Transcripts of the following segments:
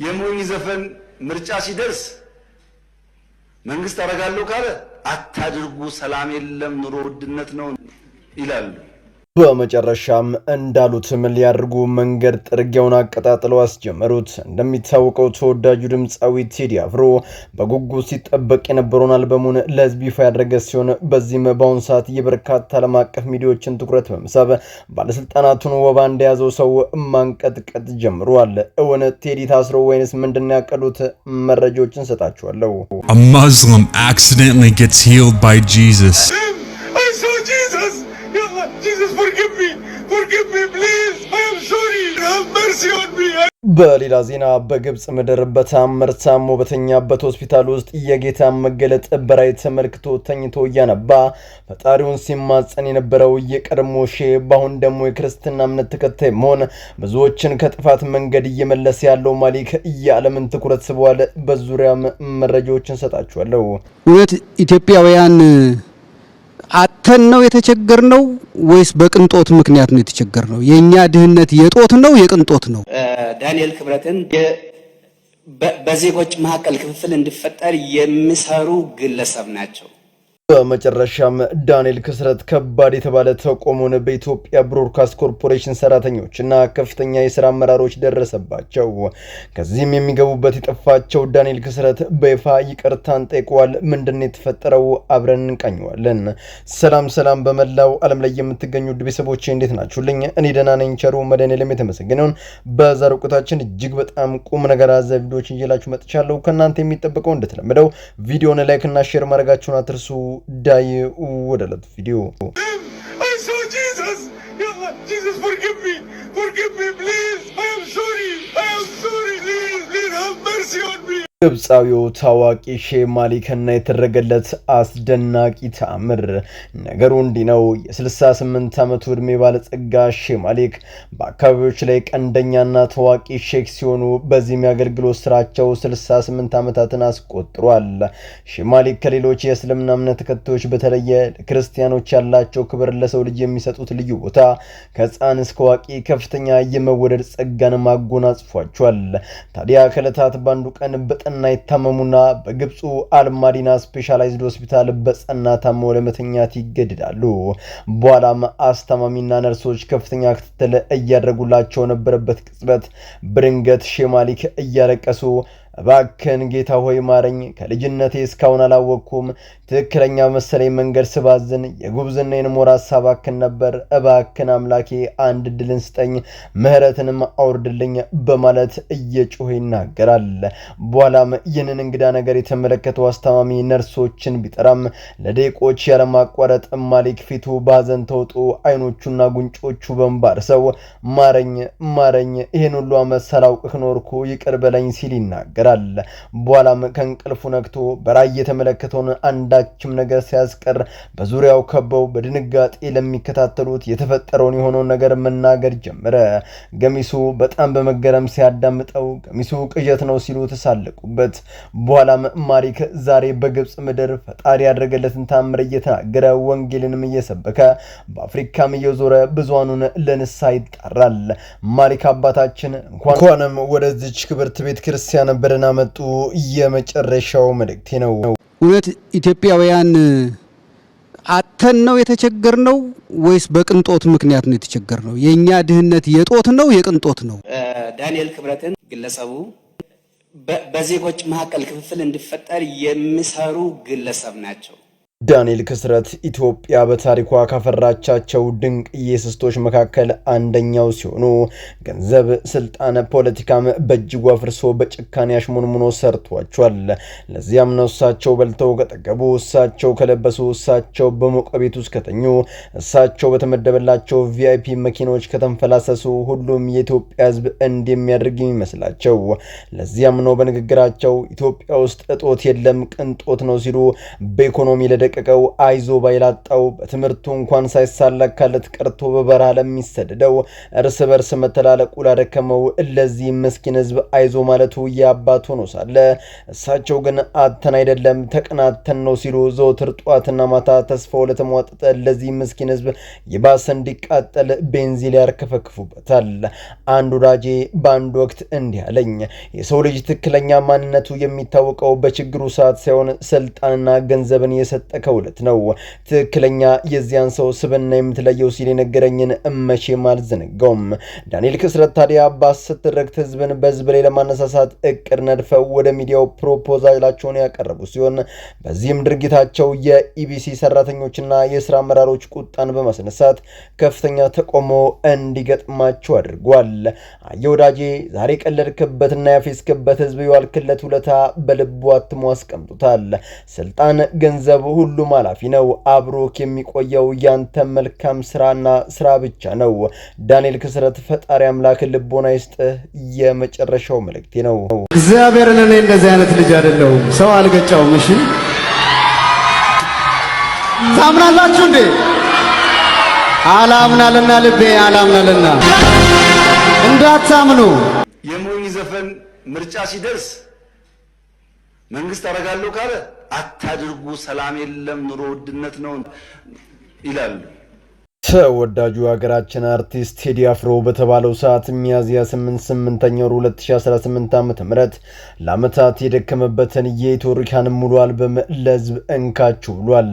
የሞኝ ዘፈን ምርጫ ሲደርስ መንግስት አረጋለሁ ካለ አታድርጉ፣ ሰላም የለም፣ ኑሮ ውድነት ነው ይላሉ። በመጨረሻም እንዳሉትም ሊያደርጉ መንገድ ጥርጊያውን አቀጣጥለው አስጀመሩት። እንደሚታወቀው ተወዳጁ ድምፃዊ ቴዲ አፍሮ በጉጉት ሲጠበቅ የነበረውን አልበሙን ለህዝብ ይፋ ያደረገ ሲሆን በዚህም በአሁኑ ሰዓት የበርካታ ዓለም አቀፍ ሚዲያዎችን ትኩረት በመሳብ ባለስልጣናቱን ወባ እንደያዘው ሰው ማንቀጥቀጥ ጀምሯል። እውን ቴዲ ታስሮ ወይንስ ምንድነው ያቀዱት? መረጃዎችን ሰጣችኋለሁ። A Muslim accidentally gets healed by Jesus. Jesus, forgive me, please. I am sorry. Have mercy on me. በሌላ ዜና በግብጽ ምድር በታምር ታሞ በተኛበት ሆስፒታል ውስጥ የጌታ መገለጥ በራእይ ተመልክቶ ተኝቶ እያነባ ፈጣሪውን ሲማጸን የነበረው የቀድሞ ሼህ በአሁን ደግሞ የክርስትና እምነት ተከታይ መሆን ብዙዎችን ከጥፋት መንገድ እየመለሰ ያለው ማሊክ የዓለምን ትኩረት ስቧል። በዙሪያም መረጃዎችን ሰጣችኋለሁ። እውነት ኢትዮጵያውያን አተን ነው የተቸገርነው ወይስ በቅንጦት ምክንያት ነው የተቸገርነው? የኛ ድህነት የጦት ነው የቅንጦት ነው? ዳንኤል ክብረትን በዜጎች መካከል ክፍፍል እንዲፈጠር የሚሰሩ ግለሰብ ናቸው። በመጨረሻም ዳንኤል ክስረት ከባድ የተባለ ተቆሞን በኢትዮጵያ ብሮድካስት ኮርፖሬሽን ሰራተኞችና ከፍተኛ የሥራ አመራሮች ደረሰባቸው። ከዚህም የሚገቡበት የጠፋቸው ዳንኤል ክስረት በይፋ ይቅርታን ጠይቀዋል። ምንድነው የተፈጠረው? አብረን እንቃኘዋለን። ሰላም በመላው ዓለም ላይ የምትገኙ ውድ ቤተሰቦቼ እንዴት ናችሁልኝ? እኔ ደህና ነኝ። ቸሩ መድኃኔዓለም የተመሰገነውን። በዛሬው ቆይታችን እጅግ በጣም ቁም ነገር አዘል ቪዲዮዎችን ይዤላችሁ መጥቻለሁ። ከእናንተ የሚጠበቀው እንደተለመደው ቪዲዮውን ላይክ እና ሼር ማድረጋችሁን አትርሱ። ዳይ ወደ ዕለቱ ቪዲዮ Jesus, forgive me, please. I am sorry, please have mercy on me. ግብፃዊው ታዋቂ ሼህ ማሊክና የተደረገለት አስደናቂ ተአምር። ነገሩ እንዲህ ነው። የ68 ዓመቱ ዕድሜ ባለጸጋ ሼህ ማሊክ በአካባቢዎች ላይ ቀንደኛና ታዋቂ ሼክ ሲሆኑ በዚህም የአገልግሎት ስራቸው 68 ዓመታትን አስቆጥሯል። ሼህ ማሊክ ከሌሎች የእስልምና እምነት ተከታዮች በተለየ ለክርስቲያኖች ያላቸው ክብር፣ ለሰው ልጅ የሚሰጡት ልዩ ቦታ ከሕፃን እስከ አዋቂ ከፍተኛ የመወደድ ጸጋን ማጎናጽፏቸዋል። ታዲያ ከዕለታት ባንዱ ቀን በጠና ይታመሙና በግብፁ አልማዲና ስፔሻላይዝድ ሆስፒታል በጸና ታመው ለመተኛት ይገደዳሉ። በኋላም አስተማሚና ነርሶች ከፍተኛ ክትትል እያደረጉላቸው ነበረበት ቅጽበት በድንገት ሼህ ማሊክ እያለቀሱ እባክን ጌታ ሆይ ማረኝ፣ ከልጅነቴ እስካሁን አላወቅኩም፣ ትክክለኛ መሰለኝ መንገድ ስባዝን የጉብዝናዬን ሞራስ ሳባክን ነበር፣ እባክን አምላኬ አንድ ድልን ስጠኝ፣ ምህረትንም አውርድልኝ በማለት እየጮኸ ይናገራል። በኋላም ይህንን እንግዳ ነገር የተመለከተው አስተማሚ ነርሶችን ቢጠራም ለደቂቆች ያለማቋረጥ ማሊክ ፊቱ ባዘን ተውጦ አይኖቹና ጉንጮቹ በንባርሰው ማረኝ ይህን ሁሉ ዓመት ሳላውቅህ ኖርኩ ይቅር በለኝ ሲል ይናገራል። በኋላም ከእንቅልፉ ነቅቶ በራእይ የተመለከተውን አንዳችም ነገር ሲያስቀር በዙሪያው ከበው በድንጋጤ ለሚከታተሉት የተፈጠረውን የሆነውን ነገር መናገር ጀመረ። ገሚሱ በጣም በመገረም ሲያዳምጠው ገሚሱ ቅዠት ነው ሲሉ ተሳለቁበት። በኋላም ማሊክ ዛሬ በግብፅ ምድር ፈጣሪ ያደረገለትን ታምር እየተናገረ ወንጌልንም እየሰበከ በአፍሪካም እየዞረ ብዙሃኑን ለንስሐ ይጣራል። ማሊክ አባታችን እንኳንም ወደዚች ክብርት ቤተ ክርስቲያን በደህና መጡ የመጨረሻው መልእክቴ ነው። እውነት ኢትዮጵያውያን አተን ነው የተቸገርነው ወይስ በቅንጦት ምክንያት ነው የተቸገርነው? የኛ ድህነት የጦት ነው የቅንጦት ነው? ዳንኤል ክብረትን ግለሰቡ በዜጎች መካከል ክፍፍል እንዲፈጠር የሚሰሩ ግለሰብ ናቸው። ዳንኤል ክስረት ኢትዮጵያ በታሪኳ ካፈራቻቸው ድንቅ የስስቶች መካከል አንደኛው ሲሆኑ ገንዘብ፣ ስልጣን፣ ፖለቲካም በእጅጉ አፍርሶ በጭካኔ አሽሞንሙኖ ሰርቷቸዋል። ለዚያም ነው እሳቸው በልተው ከጠገቡ፣ እሳቸው ከለበሱ፣ እሳቸው በሞቀ ቤት ውስጥ ከተኙ፣ እሳቸው በተመደበላቸው ቪአይፒ መኪኖች ከተንፈላሰሱ ሁሉም የኢትዮጵያ ሕዝብ እንደሚያደርግ የሚመስላቸው። ለዚያም ነው በንግግራቸው ኢትዮጵያ ውስጥ እጦት የለም ቅንጦት ነው ሲሉ በኢኮኖሚ ለደ ለሚለቀቀው አይዞ ባይላጣው በትምህርቱ እንኳን ሳይሳለካለት ቀርቶ በበረሃ ለሚሰደደው እርስ በርስ መተላለቁ ላደከመው ለዚህ ምስኪን ህዝብ አይዞ ማለቱ ያባቱ ነው ሳለ እሳቸው ግን አተን አይደለም ተቀናተን ነው ሲሉ ዘወትር ጧትና ማታ ተስፋው ለተሟጠጠ ለዚህ ምስኪን ህዝብ ይባስ እንዲቃጠል ቤንዚን ያርከፈክፉበታል። አንድ ወዳጄ በአንድ ወቅት እንዲህ አለኝ፣ የሰው ልጅ ትክክለኛ ማንነቱ የሚታወቀው በችግሩ ሰዓት ሳይሆን ስልጣንና ገንዘብን የሰጠ ከውለት ነው። ትክክለኛ የዚያን ሰው ስብና የምትለየው ሲል የነገረኝን መቼም አልዘነጋውም። ዳንኤል ክስረት ታዲያ በሐሰት ትርክት ህዝብን በህዝብ ላይ ለማነሳሳት እቅድ ነድፈው ወደ ሚዲያው ፕሮፖዛላቸውን ያቀረቡ ሲሆን በዚህም ድርጊታቸው የኢቢሲ ሰራተኞችና የስራ አመራሮች ቁጣን በማስነሳት ከፍተኛ ተቃውሞ እንዲገጥማቸው አድርጓል። አየወዳጄ ዛሬ ቀለድክበትና ያፌስክበት ህዝብ የዋልክለት ውለታ በልቡ አትሞ አስቀምጡታል። ስልጣን፣ ገንዘብ ሁሉም ኃላፊ ነው። አብሮክ የሚቆየው ያንተ መልካም ስራና ስራ ብቻ ነው። ዳንኤል ክስረት ፈጣሪ አምላክ ልቦና ይስጥህ የመጨረሻው መልእክቴ ነው። እግዚአብሔርን እኔ እንደዚህ አይነት ልጅ አይደለሁም፣ ሰው አልገጫውም። እሺ ታምናላችሁ እንዴ? አላምናልና ልቤ አላምናልና እንዳታምኑ። የሞኝ ዘፈን ምርጫ ሲደርስ መንግስት አረጋለሁ ካለ አታድርጉ፣ ሰላም የለም ኑሮ ውድነት ነው ይላሉ። ተወዳጁ ሀገራችን አርቲስት ቴዲ አፍሮ በተባለው ሰዓት ሚያዝያ 8 ወር 2018 ዓ.ም ለዓመታት የደከመበትን የኢትዮሪካን ሙሉ አልበም ለህዝብ እንካችሁ ብሏል።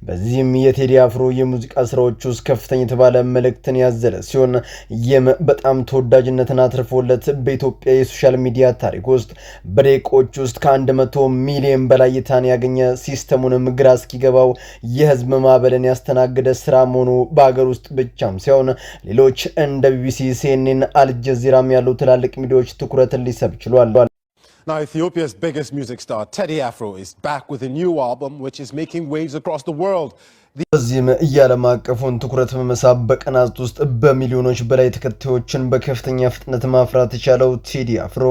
በዚህም የቴዲ አፍሮ የሙዚቃ ስራዎች ውስጥ ከፍተኛ የተባለ መልእክትን ያዘለ ሲሆን ይህም በጣም ተወዳጅነትን አትርፎለት በኢትዮጵያ የሶሻል ሚዲያ ታሪክ ውስጥ በደቂቆች ውስጥ ከ100 ሚሊዮን በላይ እይታን ያገኘ ሲስተሙንም ግራ እስኪገባው የህዝብ ማዕበልን ያስተናገደ ስራ መሆኑ በአገር ውስጥ ብቻም ሳይሆን ሌሎች እንደ ቢቢሲ፣ ሲኤንኤን፣ አልጀዚራም ያሉ ትላልቅ ሚዲያዎች ትኩረትን ሊስብ ችሏል። Now, Ethiopia's biggest music star, Teddy Afro, is back with a new album which is making waves across the world. በዚህም የዓለም አቀፉን ትኩረት በመሳብ በቀናት ውስጥ በሚሊዮኖች በላይ ተከታዮችን በከፍተኛ ፍጥነት ማፍራት የቻለው ቴዲ አፍሮ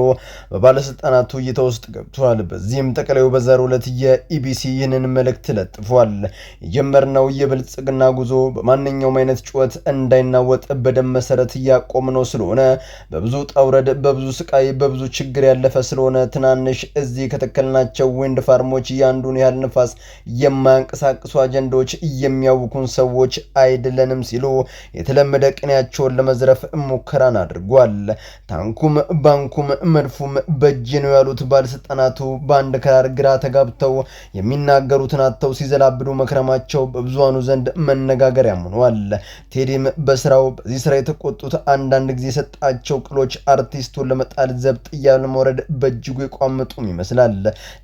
በባለስልጣናቱ እይታ ውስጥ ገብቷል። በዚህም ጠቅላዩ በዛሬው ዕለት የኢቢሲ ይህንን መልእክት ለጥፏል። የጀመርነው የብልጽግና ጉዞ በማንኛውም አይነት ጩኸት እንዳይናወጥ በደም መሰረት እያቆምነው ስለሆነ በብዙ ጣውረድ፣ በብዙ ስቃይ፣ በብዙ ችግር ያለፈ ስለሆነ ትናንሽ እዚህ ከተከልናቸው ዊንድ ፋርሞች ያንዱን ያህል ንፋስ የማያንቀሳቅሱ አጀንዳዎች የሚያውኩን ሰዎች አይደለንም ሲሉ የተለመደ ቅኔያቸውን ለመዝረፍ ሙከራን አድርጓል። ታንኩም ባንኩም መድፉም በእጅ ነው ያሉት ባለስልጣናቱ በአንድ ከራር ግራ ተጋብተው የሚናገሩትን አጥተው ሲዘላብዱ መክረማቸው በብዙሃኑ ዘንድ መነጋገሪያ ሆኗል። ቴዲም በስራው በዚህ ስራ የተቆጡት አንዳንድ ጊዜ የሰጣቸው ቅሎች አርቲስቱን ለመጣል ዘብጥ እያለ መውረድ በእጅጉ የቋመጡም ይመስላል።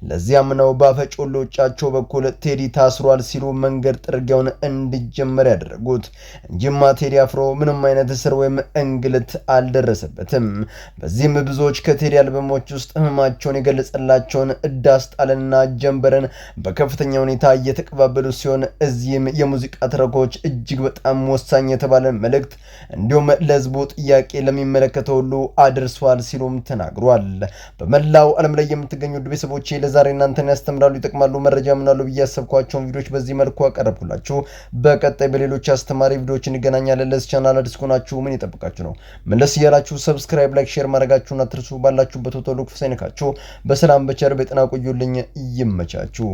ለዚያም ነው ባፈጮሎቻቸው በኩል ቴዲ ታስሯል ሲሉ መንገድ ጥርጊያውን እንዲጀመር ያደረጉት እንጂማ ቴዲ አፍሮ ምንም አይነት እስር ወይም እንግልት አልደረሰበትም። በዚህም ብዙዎች ከቴዲ አልበሞች ውስጥ ህመማቸውን የገለጸላቸውን ዳስጣልና ጀንበርን በከፍተኛ ሁኔታ እየተቀባበሉ ሲሆን እዚህም የሙዚቃ ትረኮች እጅግ በጣም ወሳኝ የተባለ መልእክት እንዲሁም ለህዝቡ ጥያቄ ለሚመለከተው ሁሉ አድርሷል ሲሉም ተናግሯል። በመላው ዓለም ላይ የምትገኙ ቤተሰቦቼ ለዛሬ እናንተን ያስተምራሉ፣ ይጠቅማሉ፣ መረጃ ምናሉ ብዬ ያሰብኳቸውን ቪዲዮዎች በዚህ መልኩ አቀረብኩላችሁ። በቀጣይ በሌሎች አስተማሪ ቪዲዮዎች እንገናኛለን። ለዚህ ቻናል አዲስ ከሆናችሁ ምን ይጠብቃችሁ ነው? መለስ እያላችሁ ሰብስክራይብ፣ ላይክ፣ ሼር ማድረጋችሁን አትርሱ። ባላችሁበት ሁሉ ክፉ ሳይነካችሁ በሰላም በቸር በጤና ቆዩልኝ። ይመቻችሁ።